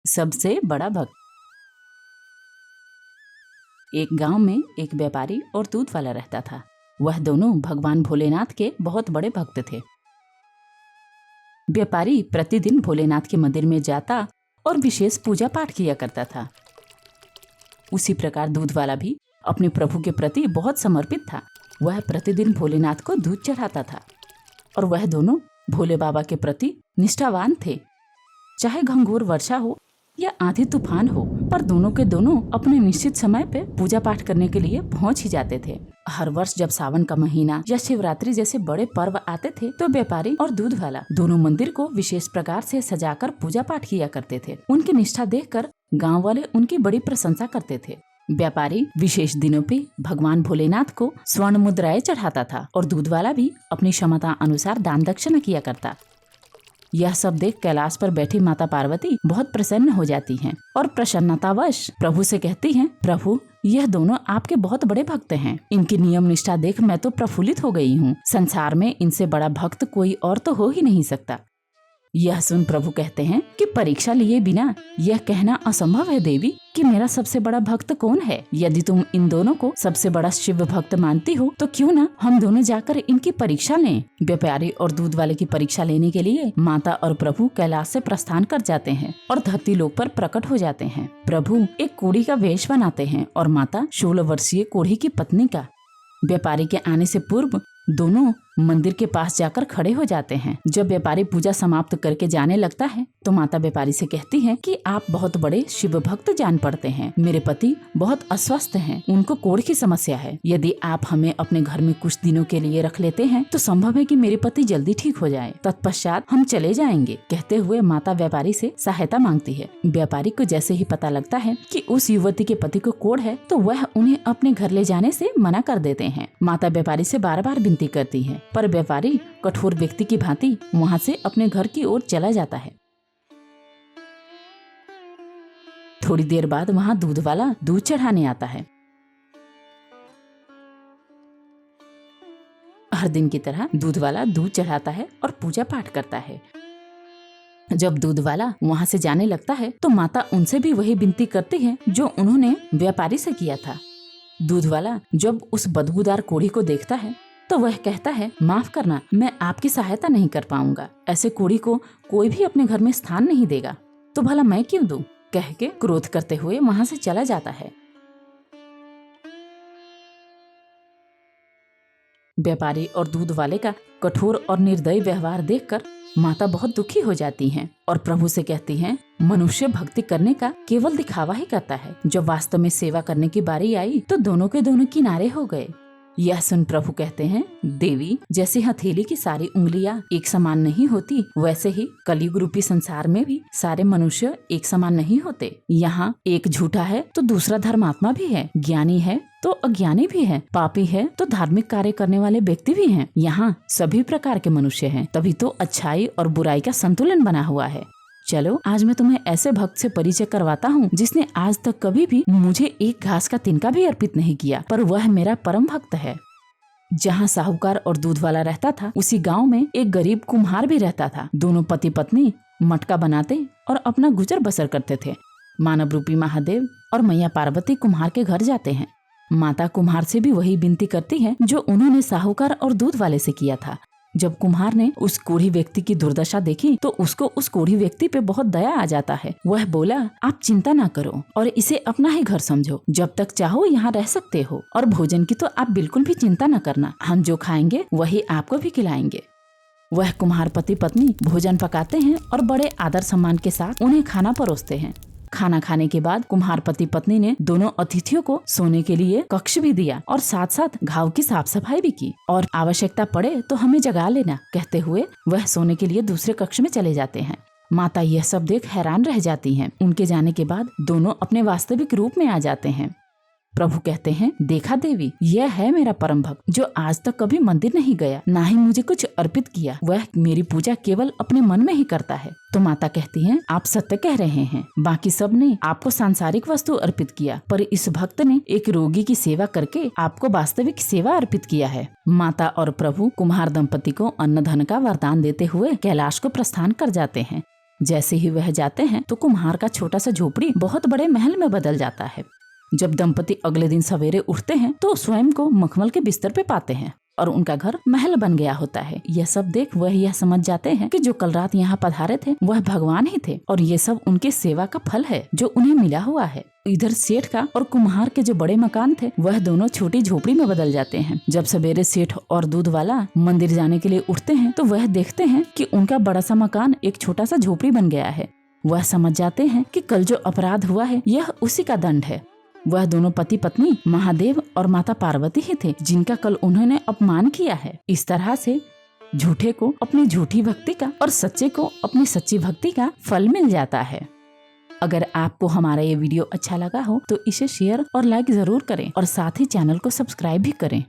सबसे बड़ा भक्त। एक गांव में एक व्यापारी और दूध वाला रहता था। वह दोनों भगवान भोलेनाथ के बहुत बड़े भक्त थे। व्यापारी प्रतिदिन भोलेनाथ के मंदिर में जाता और विशेष पूजा पाठ किया करता था। उसी प्रकार दूध वाला भी अपने प्रभु के प्रति बहुत समर्पित था। वह प्रतिदिन भोलेनाथ को दूध चढ़ाता था और वह दोनों भोले बाबा के प्रति निष्ठावान थे। चाहे घंघोर वर्षा हो या आंधी तूफान हो, पर दोनों के दोनों अपने निश्चित समय पे पूजा पाठ करने के लिए पहुंच ही जाते थे। हर वर्ष जब सावन का महीना या शिवरात्रि जैसे बड़े पर्व आते थे तो व्यापारी और दूध वाला दोनों मंदिर को विशेष प्रकार से सजाकर पूजा पाठ किया करते थे। उनकी निष्ठा देखकर गांव वाले उनकी बड़ी प्रशंसा करते थे। व्यापारी विशेष दिनों पे भगवान भोलेनाथ को स्वर्ण मुद्राएं चढ़ाता था और दूध वाला भी अपनी क्षमता अनुसार दान दक्षिणा किया करता। यह सब देख कैलाश पर बैठी माता पार्वती बहुत प्रसन्न हो जाती हैं और प्रसन्नतावश प्रभु से कहती हैं, प्रभु यह दोनों आपके बहुत बड़े भक्त हैं। इनकी नियम निष्ठा देख मैं तो प्रफुल्लित हो गई हूँ। संसार में इनसे बड़ा भक्त कोई और तो हो ही नहीं सकता। यह सुन प्रभु कहते हैं कि परीक्षा लिए बिना यह कहना असंभव है देवी कि मेरा सबसे बड़ा भक्त कौन है। यदि तुम इन दोनों को सबसे बड़ा शिव भक्त मानती हो तो क्यों न हम दोनों जाकर इनकी परीक्षा लें। व्यापारी और दूध वाले की परीक्षा लेने के लिए माता और प्रभु कैलाश से प्रस्थान कर जाते हैं और धरती लोक पर प्रकट हो जाते हैं। प्रभु एक कोढ़ी का वेश बनाते हैं और माता 16 वर्षीय कोढ़ी की पत्नी का। व्यापारी के आने से पूर्व दोनों मंदिर के पास जाकर खड़े हो जाते हैं। जब व्यापारी पूजा समाप्त करके जाने लगता है तो माता व्यापारी से कहती है कि आप बहुत बड़े शिव भक्त जान पड़ते हैं। मेरे पति बहुत अस्वस्थ हैं, उनको कोढ़ की समस्या है। यदि आप हमें अपने घर में कुछ दिनों के लिए रख लेते हैं तो संभव है कि मेरे पति जल्दी ठीक हो जाए, तत्पश्चात हम चले जाएंगे। कहते हुए माता व्यापारी से सहायता मांगती है। व्यापारी को जैसे ही पता लगता है कि उस युवती के पति को कोढ़ है तो वह उन्हें अपने घर ले जाने से मना कर देते हैं। माता व्यापारी से बार बार विनती करती है, पर व्यापारी कठोर व्यक्ति की भांति वहाँ से अपने घर की ओर चला जाता है। थोड़ी देर बाद वहाँ दूध वाला दूध चढ़ाने आता है। हर दिन की तरह दूध वाला दूध चढ़ाता है और पूजा पाठ करता है। जब दूध वाला वहाँ से जाने लगता है तो माता उनसे भी वही विनती करती है जो उन्होंने व्यापारी से किया था। दूध वाला जब उस बदबूदार कोढ़ी को देखता है तो वह कहता है, माफ करना, मैं आपकी सहायता नहीं कर पाऊंगा। ऐसे कोढ़ी को कोई भी अपने घर में स्थान नहीं देगा, तो भला मैं क्यों दूं? कह के क्रोध करते हुए वहां से चला जाता है। व्यापारी और दूध वाले का कठोर और निर्दयी व्यवहार देखकर माता बहुत दुखी हो जाती हैं और प्रभु से कहती हैं, मनुष्य भक्ति करने का केवल दिखावा ही करता है। जब वास्तव में सेवा करने की बारी आई तो दोनों के दोनों किनारे हो गए। यह सुन प्रभु कहते हैं, देवी जैसे हथेली की सारी उंगलियां एक समान नहीं होती, वैसे ही कलयुग रूपी संसार में भी सारे मनुष्य एक समान नहीं होते। यहाँ एक झूठा है तो दूसरा धर्मात्मा भी है, ज्ञानी है तो अज्ञानी भी है, पापी है तो धार्मिक कार्य करने वाले व्यक्ति भी हैं। यहाँ सभी प्रकार के मनुष्य हैं, तभी तो अच्छाई और बुराई का संतुलन बना हुआ है। चलो आज मैं तुम्हें ऐसे भक्त से परिचय करवाता हूँ जिसने आज तक कभी भी मुझे एक घास का तिनका भी अर्पित नहीं किया, पर वह मेरा परम भक्त है। जहाँ साहूकार और दूध वाला रहता था उसी गांव में एक गरीब कुम्हार भी रहता था। दोनों पति पत्नी मटका बनाते और अपना गुजर बसर करते थे। मानव रूपी महादेव और मैया पार्वती कुम्हार के घर जाते हैं। माता कुम्हार से भी वही विनती करती है जो उन्होंने साहूकार और दूध वाले से किया था। जब कुम्हार ने उस कोढ़ी व्यक्ति की दुर्दशा देखी तो उसको उस कोढ़ी व्यक्ति पे बहुत दया आ जाता है। वह बोला, आप चिंता ना करो और इसे अपना ही घर समझो। जब तक चाहो यहाँ रह सकते हो और भोजन की तो आप बिल्कुल भी चिंता न करना। हम जो खाएंगे वही आपको भी खिलाएंगे। वह कुम्हार पति पत्नी भोजन पकाते हैं और बड़े आदर सम्मान के साथ उन्हें खाना परोसते हैं। खाना खाने के बाद कुम्हार पति पत्नी ने दोनों अतिथियों को सोने के लिए कक्ष भी दिया और साथ साथ घाव की साफ सफाई भी की। और आवश्यकता पड़े तो हमें जगा लेना, कहते हुए वह सोने के लिए दूसरे कक्ष में चले जाते हैं। माता यह सब देख हैरान रह जाती हैं। उनके जाने के बाद दोनों अपने वास्तविक रूप में आ जाते हैं। प्रभु कहते हैं, देखा देवी, यह है मेरा परम भक्त जो आज तक कभी मंदिर नहीं गया, ना ही मुझे कुछ अर्पित किया। वह मेरी पूजा केवल अपने मन में ही करता है। तो माता कहती हैं, आप सत्य कह रहे हैं। बाकी सब ने आपको सांसारिक वस्तु अर्पित किया, पर इस भक्त ने एक रोगी की सेवा करके आपको वास्तविक सेवा अर्पित किया है। माता और प्रभु कुम्हार दंपति को अन्न धन का वरदान देते हुए कैलाश को प्रस्थान कर जाते हैं। जैसे ही वह जाते हैं तो कुम्हार का छोटा सा झोपड़ी बहुत बड़े महल में बदल जाता है। जब दंपति अगले दिन सवेरे उठते हैं तो स्वयं को मखमल के बिस्तर पे पाते हैं और उनका घर महल बन गया होता है। यह सब देख वह यह समझ जाते हैं कि जो कल रात यहाँ पधारे थे वह भगवान ही थे और ये सब उनके सेवा का फल है जो उन्हें मिला हुआ है। इधर सेठ का और कुम्हार के जो बड़े मकान थे वह दोनों छोटी झोपड़ी में बदल जाते हैं। जब सवेरे सेठ और दूध वाला मंदिर जाने के लिए उठते हैं तो वह देखते हैं कि उनका बड़ा सा मकान एक छोटा सा झोपड़ी बन गया है। वह समझ जाते हैं कि कल जो अपराध हुआ है यह उसी का दंड है। वह दोनों पति पत्नी महादेव और माता पार्वती ही थे जिनका कल उन्होंने अपमान किया है। इस तरह से झूठे को अपनी झूठी भक्ति का और सच्चे को अपनी सच्ची भक्ति का फल मिल जाता है। अगर आपको हमारा ये वीडियो अच्छा लगा हो तो इसे शेयर और लाइक जरूर करें और साथ ही चैनल को सब्सक्राइब भी करें।